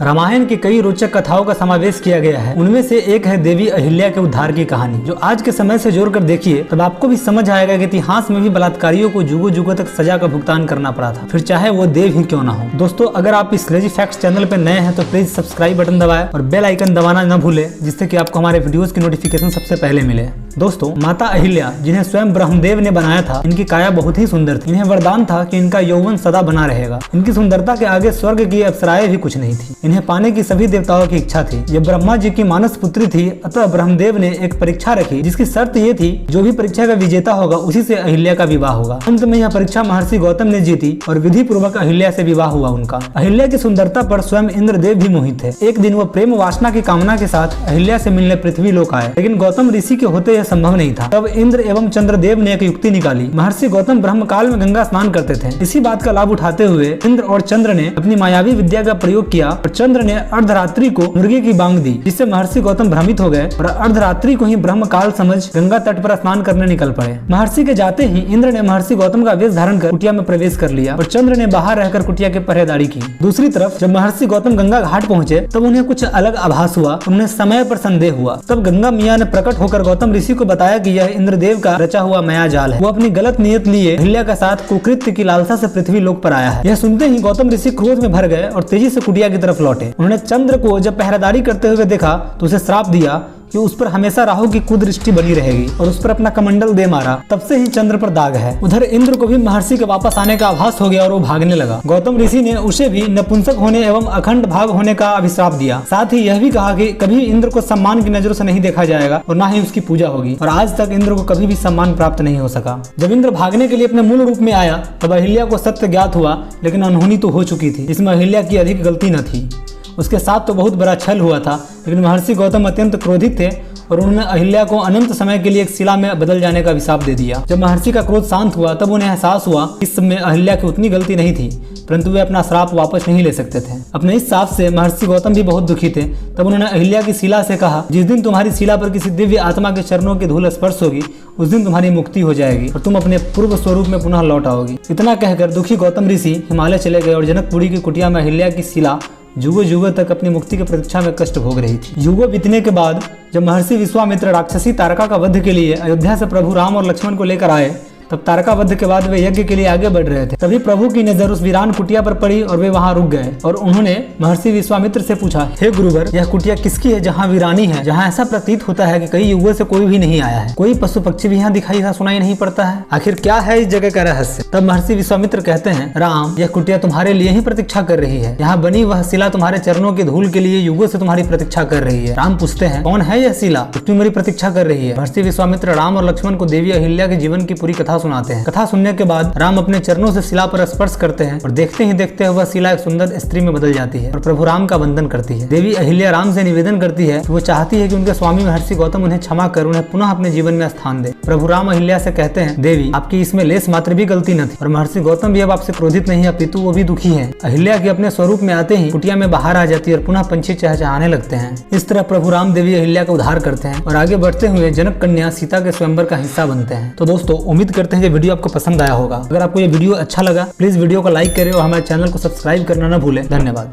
रामायण की कई रोचक कथाओं का समावेश किया गया है। उनमें से एक है देवी अहिल्या के उद्धार की कहानी, जो आज के समय से जोड़कर देखिए तब आपको भी समझ आएगा कि इतिहास में भी बलात्कारियों को जुगों जुगों तक सजा का भुगतान करना पड़ा था, फिर चाहे वो देव ही क्यों ना हो। दोस्तों, अगर आप इस क्रेजी फैक्ट्स चैनल पे नए हैं तो प्लीज सब्सक्राइब बटन दबाएं और बेल आइकन दबाना न भूले, जिससे कि आपको हमारे वीडियोस की नोटिफिकेशन सबसे पहले मिले। दोस्तों, माता अहिल्या, जिन्हें स्वयं ब्रह्मदेव ने बनाया था, इनकी काया बहुत ही सुंदर थी। इन्हें वरदान था कि इनका यौवन सदा बना रहेगा। इनकी सुंदरता के आगे स्वर्ग की अप्सराएं भी कुछ नहीं थी। इन्हें पाने की सभी देवताओं की इच्छा थी। ये ब्रह्मा जी की मानस पुत्री थी, अतः ब्रह्मदेव ने एक परीक्षा रखी, जिसकी शर्त ये थी जो भी परीक्षा का विजेता होगा उसी से अहिल्या का विवाह होगा। अंत में यह परीक्षा महर्षि गौतम ने जीती और विधि पूर्वक अहिल्या से विवाह हुआ उनका। अहिल्या की सुंदरता पर स्वयं इंद्रदेव भी मोहित थे। एक दिन वो प्रेम वासना की कामना के साथ अहिल्या से मिलने पृथ्वी लोक आए, लेकिन गौतम ऋषि के होते यह संभव नहीं था। तब इंद्र एवं चंद्रदेव ने एक युक्ति निकाली। महर्षि गौतम ब्रह्मकाल में गंगा स्नान करते थे। इसी बात का लाभ उठाते हुए इंद्र और चंद्र ने अपनी मायावी विद्या का प्रयोग किया और चंद्र ने अर्धरात्रि को मुर्गे की बांग दी, जिससे महर्षि गौतम भ्रमित हो गए और अर्धरात्रि को ही ब्रह्मकाल समझ गंगा तट पर स्नान करने निकल पड़े। महर्षि के जाते ही इंद्र ने महर्षि गौतम का वेश धारण कर कुटिया में प्रवेश कर लिया और चंद्र ने बाहर रहकर कुटिया की पहरेदारी की। दूसरी तरफ जब महर्षि गौतम गंगा घाट पहुंचे तब उन्हें कुछ अलग आभास हुआ। उन्हें समय पर संदेह हुआ। तब गंगा मिया ने प्रकट होकर गौतम ऋषि को बताया कि यह इंद्रदेव का रचा हुआ माया जाल है। वो अपनी गलत नियत लिए अहिल्या के साथ कुकृत्य की लालसा से पृथ्वी लोक पर आया है। यह सुनते ही गौतम ऋषि क्रोध में भर गए और तेजी से कुटिया की तरफ लौटे। उन्होंने चंद्र को जब पहरेदारी करते हुए देखा तो उसे श्राप दिया कि उस पर हमेशा राहु की कुदृष्टि बनी रहेगी और उस पर अपना कमंडल दे मारा। तब से ही चंद्र पर दाग है। उधर इंद्र को भी महर्षि के वापस आने का आभास हो गया और वो भागने लगा। गौतम ऋषि ने उसे भी नपुंसक होने एवं अखंड भाग होने का अभिशाप दिया। साथ ही यह भी कहा कि कभी इंद्र को सम्मान की नजरों से नहीं देखा जाएगा और न ही उसकी पूजा होगी। और आज तक इंद्र को कभी भी सम्मान प्राप्त नहीं हो सका। जब इंद्र भागने के लिए अपने मूल रूप में आया तब अहिल्या को सत्य ज्ञात हुआ, लेकिन अनहोनी तो हो चुकी थी। इसमें अहिल्या की अधिक गलती न थी। उसके साथ तो बहुत बड़ा छल हुआ था, लेकिन महर्षि गौतम अत्यंत क्रोधित थे और उन्होंने अहिल्या को अनंत समय के लिए एक शिला में बदल जाने का अभिशाप दे दिया। जब महर्षि का क्रोध शांत हुआ तब उन्हें एहसास हुआ इस समय अहिल्या की उतनी गलती नहीं थी, परंतु वे अपना श्राप वापस नहीं ले सकते थे। अपने इस श्राप से महर्षि गौतम भी बहुत दुखी थे। तब उन्होंने अहिल्या की शिला से कहा, जिस दिन तुम्हारी शिला पर किसी दिव्य आत्मा के चरणों की धूल स्पर्श होगी उस दिन तुम्हारी मुक्ति हो जाएगी और तुम अपने पूर्व स्वरूप में पुनः लौट आओगी। इतना कहकर दुखी गौतम ऋषि हिमालय चले गए और जनकपुरी की कुटिया में अहिल्या की शिला युगों युगों तक अपनी मुक्ति की प्रतीक्षा में कष्ट भोग रही थी। युगों बीतने के बाद जब महर्षि विश्वामित्र राक्षसी तारका का वध के लिए अयोध्या से प्रभु राम और लक्ष्मण को लेकर आए, तब तारका वध के बाद वे यज्ञ के लिए आगे बढ़ रहे थे। तभी प्रभु की नजर उस वीरान कुटिया पर पड़ी और वे वहां रुक गए और उन्होंने महर्षि विश्वामित्र से पूछा, हे गुरुवर, यह कुटिया किसकी है जहाँ वीरानी है, जहाँ ऐसा प्रतीत होता है कि कई युगों से कोई भी नहीं आया है, कोई पशु पक्षी भी यहाँ दिखाई सुनाई नहीं पड़ता है, आखिर क्या है इस जगह का रहस्य? तब महर्षि विश्वामित्र कहते हैं, राम, यह कुटिया तुम्हारे लिए ही प्रतीक्षा कर रही है। यहाँ बनी वह शिला तुम्हारे चरणों की धूल के लिए युगों से तुम्हारी प्रतीक्षा कर रही है। राम पूछते हैं, कौन है यह शिला जो मेरी प्रतीक्षा कर रही है? महर्षि विश्वामित्र राम और लक्ष्मण को देवी अहिल्या के जीवन की पूरी कथा सुनाते हैं। कथा सुनने के बाद राम अपने चरणों से शिला पर स्पर्श करते हैं और देखते ही देखते वह शिला एक सुंदर स्त्री में बदल जाती है और प्रभु राम का वंदन करती है। देवी अहिल्या राम से निवेदन करती है कि वो चाहती है कि उनके स्वामी महर्षि गौतम उन्हें क्षमा कर उन्हें पुनः अपने जीवन में स्थान दे। प्रभु राम अहिल्या से कहते हैं, देवी, आपकी इसमें लेस मात्र भी गलती न थी और महर्षि गौतम भी अब आपसे क्रोधित नहीं है, अपितु वो भी दुखी है। अहिल्या के अपने स्वरूप में आते ही कुटिया में बाहर आ जाती है और पुनः पंछी चहचहाने लगते हैं। इस तरह प्रभु राम देवी अहिल्या का उद्धार करते हैं और आगे बढ़ते हुए जनक कन्या सीता के स्वयंवर का हिस्सा बनते हैं। तो दोस्तों, उम्मीद करते हैं कि वीडियो आपको पसंद आया होगा। अगर आपको ये वीडियो अच्छा लगा प्लीज वीडियो को लाइक करें और हमारे चैनल को सब्सक्राइब करना न भूलें। धन्यवाद।